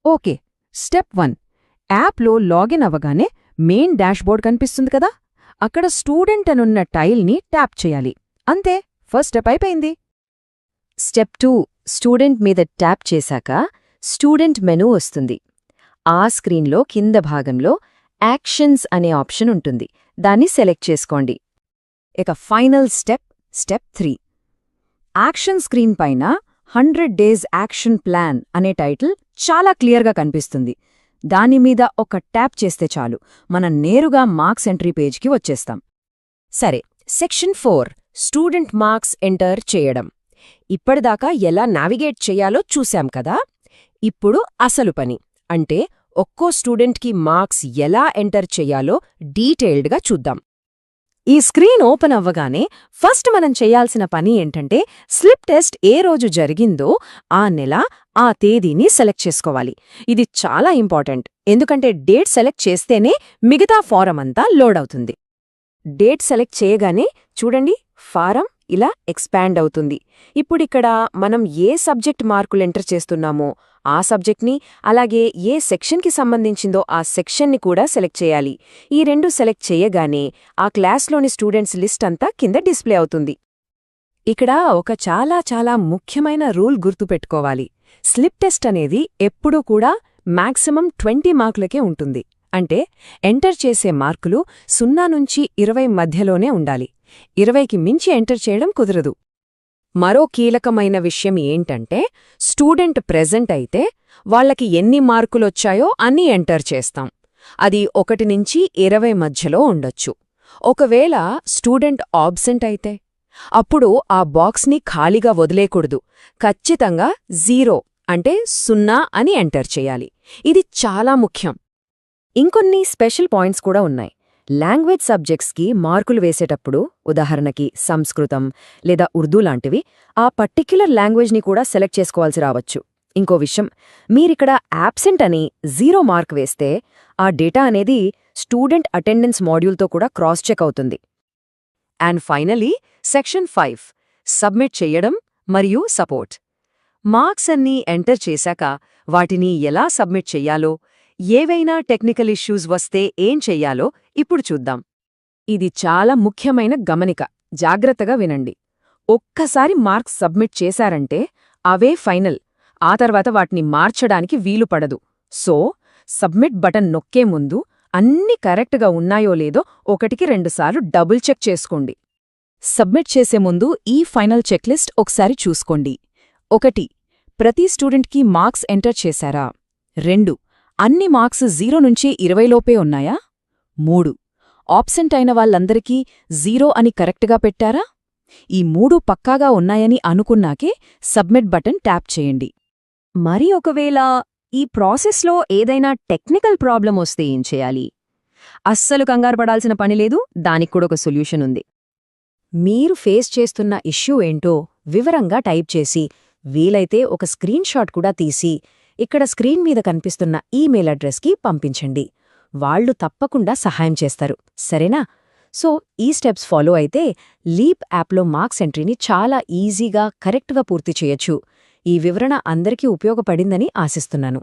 Okay, step 1. యాప్లో login అవ్వగానే main dashboard కనిపిస్తుంది కదా, అక్కడ స్టూడెంట్ అనున్న టైల్ని ట్యాప్ చేయాలి. అంతే, ఫస్ట్ స్టెప్ అయిపోయింది. స్టెప్ 2. స్టూడెంట్ మీద ట్యాప్ చేశాక స్టూడెంట్ మెనూ వస్తుంది. ఆ స్క్రీన్లో కింద భాగంలో యాక్షన్స్ అనే ఆప్షన్ ఉంటుంది. దాన్ని సెలెక్ట్ చేసుకోండి. ఇక final step, step 3. Action screen పైన 100 డేస్ యాక్షన్ ప్లాన్ అనే టైటిల్ చాలా క్లియర్గా కనిపిస్తుంది. దానిమీద ఒక ట్యాప్ చేస్తే చాలు, మనం నేరుగా మార్క్స్ ఎంట్రీ పేజ్కి వచ్చేస్తాం. సరే, సెక్షన్ 4 స్టూడెంట్ మార్క్స్ ఎంటర్ చేయడం. ఇప్పటిదాకా ఎలా నావిగేట్ చెయ్యాలో చూశాం కదా. ఇప్పుడు అసలు పని అంటే ఒక్కో స్టూడెంట్కి మార్క్స్ ఎలా ఎంటర్ చెయ్యాలో డీటెయిల్డ్గా చూద్దాం. ఈ స్క్రీన్ ఓపెన్ అవ్వగానే ఫస్ట్ మనం చేయాల్సిన పని ఏంటంటే స్లిప్ టెస్ట్ ఏ రోజు జరిగిందో ఆ నెల, ఆ తేదీని సెలెక్ట్ చేసుకోవాలి. ఇది చాలా ఇంపార్టెంట్, ఎందుకంటే డేట్ సెలెక్ట్ చేస్తేనే మిగతా ఫారం అంతా లోడ్ అవుతుంది. డేట్ సెలెక్ట్ చేయగానే చూడండి, ఫారం ఇలా ఎక్స్పాండ్ అవుతుంది. ఇప్పుడిక్కడ మనం ఏ సబ్జెక్ట్ మార్కులు ఎంటర్ చేస్తున్నామో ఆ సబ్జెక్ట్ని, అలాగే ఏ సెక్షన్కి సంబంధించిందో ఆ సెక్షన్ని కూడా సెలెక్ట్ చేయాలి. ఈ రెండు సెలెక్ట్ చేయగానే ఆ క్లాస్లోని స్టూడెంట్స్ లిస్ట్ అంతా కింద డిస్ప్లే అవుతుంది. ఇక్కడ ఒక చాలా ముఖ్యమైన రూల్ గుర్తుపెట్టుకోవాలి. స్లిప్ టెస్ట్ అనేది ఎప్పుడూ కూడా మాక్సిమం 20 మార్కులకే ఉంటుంది. అంటే ఎంటర్ చేసే మార్కులు 0 నుంచి 20 మధ్యలోనే ఉండాలి. 20కి మించి ఎంటర్ చేయడం కుదరదు. మరో కీలకమైన విషయం ఏంటంటే స్టూడెంట్ ప్రెజెంట్ అయితే వాళ్లకి ఎన్ని మార్కులొచ్చాయో అన్నీ ఎంటర్ చేస్తాం. అది 1 నుంచి 20 మధ్యలో ఉండొచ్చు. ఒకవేళ స్టూడెంట్ ఆబ్సెంట్ అయితే అప్పుడు ఆ బాక్స్ని ఖాళీగా వదిలేకూడదు. ఖచ్చితంగా 0 అంటే 0 అని ఎంటర్ చేయాలి. ఇది చాలా ముఖ్యం. ఇంకొన్ని స్పెషల్ పాయింట్స్ కూడా ఉన్నాయి. లాంగ్వేజ్ సబ్జెక్ట్స్కి మార్కులు వేసేటప్పుడు, ఉదాహరణకి సంస్కృతం లేదా ఉర్దూ లాంటివి, ఆ పర్టిక్యులర్ లాంగ్వేజ్ని కూడా సెలెక్ట్ చేసుకోవాల్సి రావచ్చు. ఇంకో విషయం, మీరిక్కడ యాబ్సెంట్ అని 0 మార్క్ వేస్తే ఆ డేటా అనేది స్టూడెంట్ అటెండెన్స్ మాడ్యూల్తో కూడా క్రాస్ చెక్ అవుతుంది. అండ్ ఫైనలీ సెక్షన్ 5 సబ్మిట్ చెయ్యడం మరియు సపోర్ట్. మార్క్స్ అన్నీ ఎంటర్ చేశాక వాటిని ఎలా సబ్మిట్ చెయ్యాలో, ఏవైనా టెక్నికల్ ఇష్యూస్ వస్తే ఏం చెయ్యాలో ఇప్పుడు చూద్దాం. ఇది చాలా ముఖ్యమైన గమనిక, జాగ్రత్తగా వినండి. ఒక్కసారి మార్క్స్ సబ్మిట్ చేశారంటే అవే ఫైనల్. ఆ తర్వాత వాటిని మార్చడానికి వీలు పడదు. సో సబ్మిట్ బటన్ నొక్కే ముందు అన్నీ కరెక్ట్గా ఉన్నాయో లేదో 1కి 2 సార్లు డబుల్ చెక్ చేసుకోండి. సబ్మిట్ చేసే ముందు ఈ ఫైనల్ చెక్లిస్ట్ ఒకసారి చూసుకోండి. 1. ప్రతి స్టూడెంట్కి మార్క్స్ ఎంటర్ చేశారా? 2. అన్ని మార్క్స్ 0 నుంచి 20 లోపే ఉన్నాయా? 3. ఆబ్సెంట్ అయిన వాళ్ళందరికీ 0 అని కరెక్ట్గా పెట్టారా? ఈ 3 పక్కాగా ఉన్నాయని అనుకున్నాకే సబ్మిట్ బటన్ ట్యాప్ చేయండి. మరి ఒకవేళ ఈ ప్రాసెస్లో ఏదైనా టెక్నికల్ ప్రాబ్లం వస్తే ఏం చేయాలి? అస్సలు కంగారు పడాల్సిన పనిలేదు, దానికి కూడా ఒక సొల్యూషన్ ఉంది. మీరు ఫేస్ చేస్తున్న ఇష్యూ ఏంటో వివరంగా టైప్ చేసి, వీలైతే ఒక స్క్రీన్ షాట్ కూడా తీసి ఇక్కడ స్క్రీన్ మీద కనిపిస్తున్న ఈమెయిల్ అడ్రస్కి పంపించండి. వాళ్లు తప్పకుండా సహాయం చేస్తారు, సరేనా? సో ఈ స్టెప్స్ ఫాలో అయితే లీప్ యాప్లో మార్క్స్ ఎంట్రీని చాలా ఈజీగా, కరెక్ట్గా పూర్తి చేయొచ్చు. ఈ వివరణ అందరికీ ఉపయోగపడిందని ఆశిస్తున్నాను.